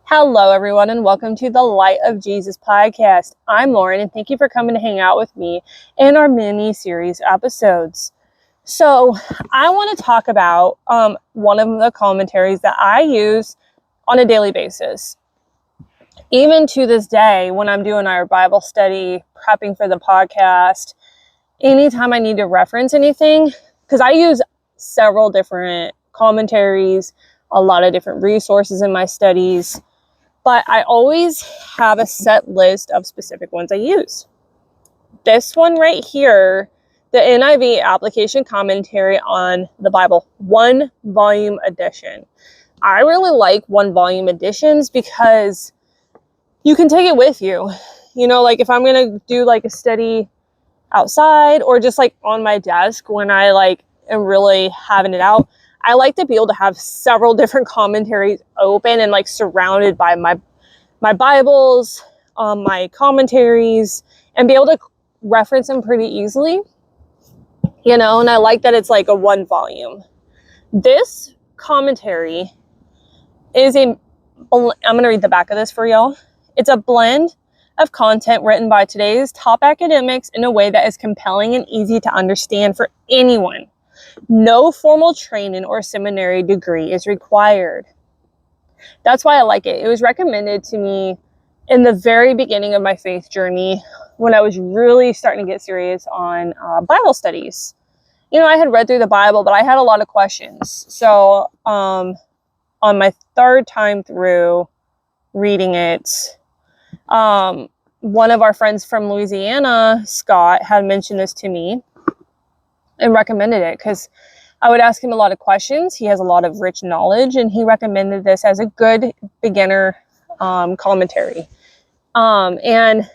Hello, everyone, and welcome to the Light of Jesus podcast. I'm Lauren, and thank you for coming to hang out with me in our mini-series episodes. So, I want to talk about one of the commentaries that I use on a daily basis. Even to this day, when I'm doing our Bible study, prepping for the podcast, anytime I need to reference anything, because I use several different commentaries, a lot of different resources in my studies, but I always have a set list of specific ones I use. This one right here, the NIV application commentary on the Bible, 1-volume edition. I really like 1-volume editions because you can take it with you. You know, like if I'm going to do like a study outside or just like on my desk when I like am really having it out, I like to be able to have several different commentaries open and like surrounded by my Bibles, my commentaries, and be able to reference them pretty easily, you know, and I like that it's like a 1-volume. This commentary is I'm going to read the back of this for y'all. It's a blend of content written by today's top academics in a way that is compelling and easy to understand for anyone. No formal training or seminary degree is required. That's why I like it. It was recommended to me in the very beginning of my faith journey when I was really starting to get serious on Bible studies. You know, I had read through the Bible, but I had a lot of questions. So on my third time through reading it, one of our friends from Louisiana, Scott, had mentioned this to me and recommended it because I would ask him a lot of questions. He has a lot of rich knowledge, and he recommended this as a good beginner commentary. And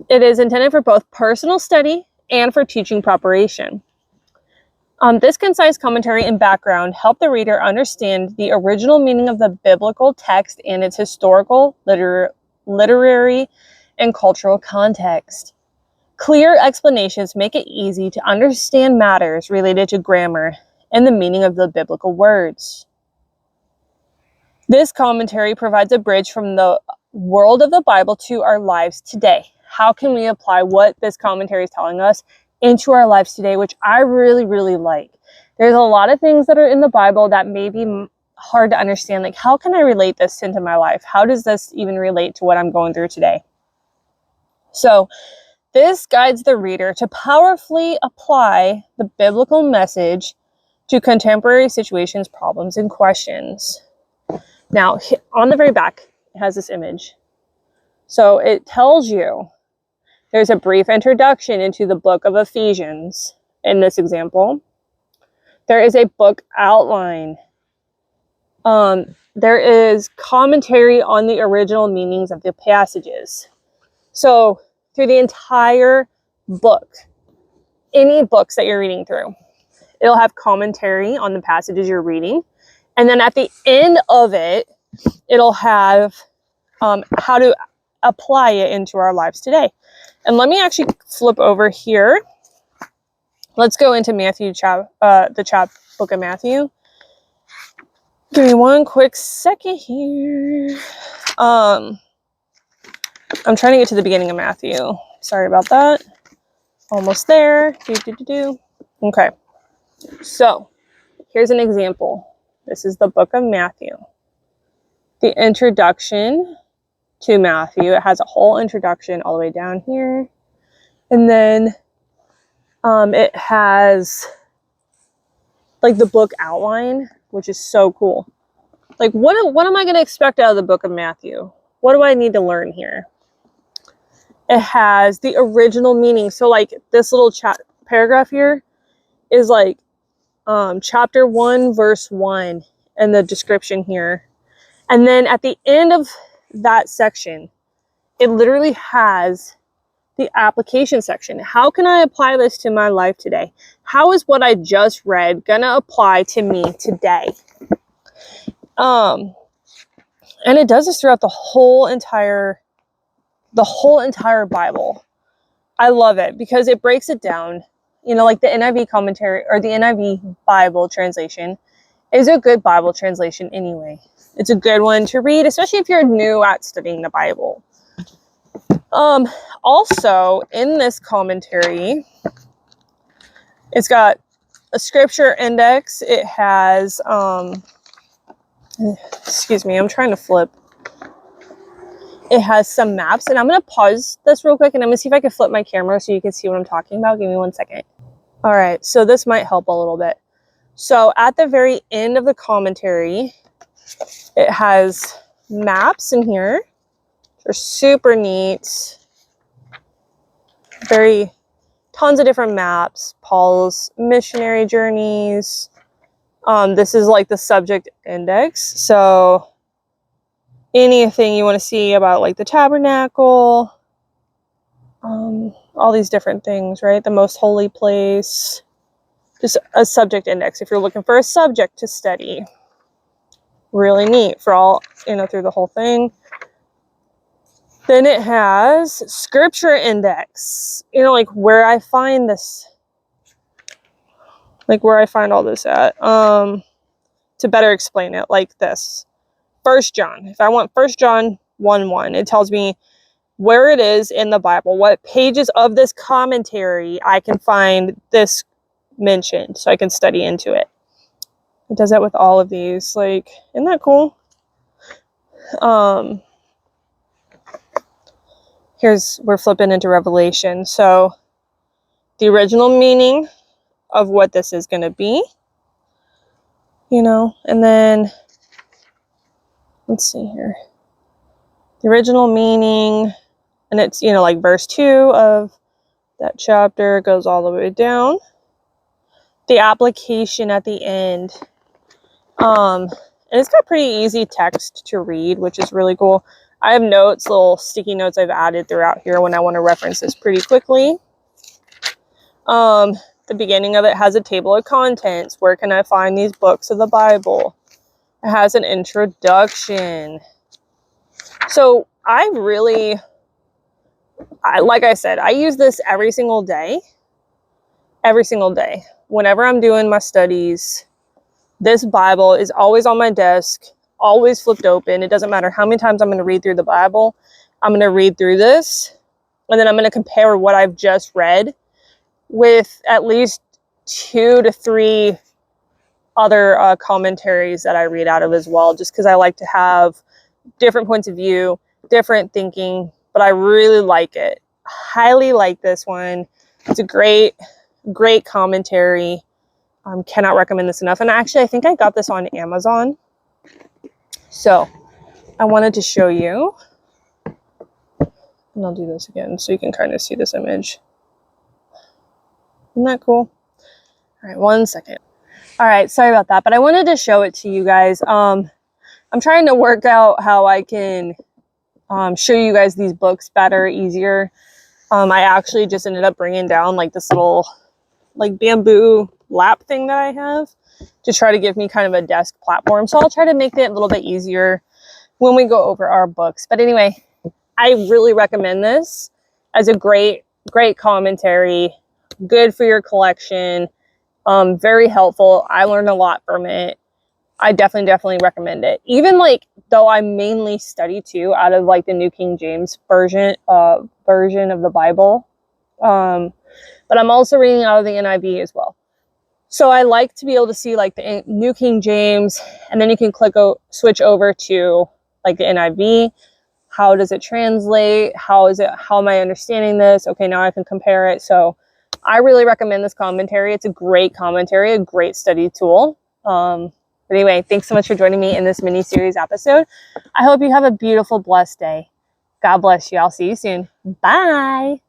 it is intended for both personal study and for teaching preparation. This concise commentary and background help the reader understand the original meaning of the biblical text and its historical, literary, and cultural context. Clear explanations make it easy to understand matters related to grammar and the meaning of the biblical words. This commentary provides a bridge from the world of the Bible to our lives today. How can we apply what this commentary is telling us into our lives today, which I really, really like. There's a lot of things that are in the Bible that may be hard to understand. Like, how can I relate this into my life? How does this even relate to what I'm going through today? So, this guides the reader to powerfully apply the biblical message to contemporary situations, problems, and questions. Now, on the very back, it has this image. So it tells you there's a brief introduction into the book of Ephesians in this example. There is a book outline. There is commentary on the original meanings of the passages. So through the entire book, any books that you're reading through, it'll have commentary on the passages you're reading. And then at the end of it, it'll have how to apply it into our lives today. And let me actually flip over here. Let's go into Matthew, the book of Matthew. Give me one quick second here. I'm trying to get to the beginning of Matthew. Sorry about that. Almost there. Okay. So, here's an example. This is the book of Matthew. The introduction to Matthew. It has a whole introduction all the way down here. And then it has like the book outline, which is so cool. Like, what am I going to expect out of the book of Matthew? What do I need to learn here? It has the original meaning. So like this little paragraph here is like chapter 1, verse 1, and the description here. And then at the end of that section, it literally has the application section. How can I apply this to my life today? How is what I just read gonna apply to me today? And it does this throughout the whole entire Bible. I love it because it breaks it down. You know, like the NIV commentary or the NIV Bible translation is a good Bible translation anyway. It's a good one to read, especially if you're new at studying the Bible. Also, in this commentary, it's got a scripture index. It has, excuse me, I'm trying to flip. It has some maps, and I'm going to pause this real quick, and I'm going to see if I can flip my camera so you can see what I'm talking about. Give me 1 second. All right, so this might help a little bit. So at the very end of the commentary, it has maps in here. They're super neat. Tons of different maps. Paul's missionary journeys. This is like the subject index. So anything you want to see about like the tabernacle, all these different things, right? The most holy place. Just a subject index if you're looking for a subject to study. Really neat for all, through the whole thing. Then it has scripture index, like where I find this, like where I find all this at, to better explain it, like this. 1 John, if I want 1 John 1:1, it tells me where it is in the Bible, what pages of this commentary I can find this mentioned, so I can study into it. It does that with all of these. Like, isn't that cool? We're flipping into Revelation. So the original meaning of what this is going to be, and then let's see here. The original meaning, and it's, like verse 2 of that chapter goes all the way down. The application at the end. And it's got pretty easy text to read, which is really cool. I have notes, little sticky notes I've added throughout here when I want to reference this pretty quickly. The beginning of it has a table of contents. Where can I find these books of the Bible? It has an introduction. So like I said, I use this every single day. Every single day. Whenever I'm doing my studies, this Bible is always on my desk, always flipped open. It doesn't matter how many times I'm going to read through the Bible. I'm going to read through this, and then I'm going to compare what I've just read with at least 2 to 3 other commentaries that I read out of as well, just because I like to have different points of view, different thinking, but I really like it. Highly like this one. It's a great commentary. Cannot recommend this enough. And actually, I think I got this on Amazon. So I wanted to show you. And I'll do this again so you can kind of see this image. Isn't that cool? All right, 1 second. All right, sorry about that, but I wanted to show it to you guys. I'm trying to work out how I can show you guys these books better, easier. I actually just ended up bringing down like this little like bamboo lap thing that I have to try to give me kind of a desk platform. So I'll try to make it a little bit easier when we go over our books. But anyway, I really recommend this as a great commentary, good for your collection, very helpful. I learned a lot from it. I definitely recommend it. Even like, though I mainly study too out of like the New King James version of the Bible. But I'm also reading out of the NIV as well. So I like to be able to see like the New King James, and then you can switch over to like the NIV. How does it translate? How am I understanding this? Okay, now I can compare it. So I really recommend this commentary. It's a great commentary, a great study tool. But anyway, thanks so much for joining me in this mini-series episode. I hope you have a beautiful, blessed day. God bless you. I'll see you soon. Bye.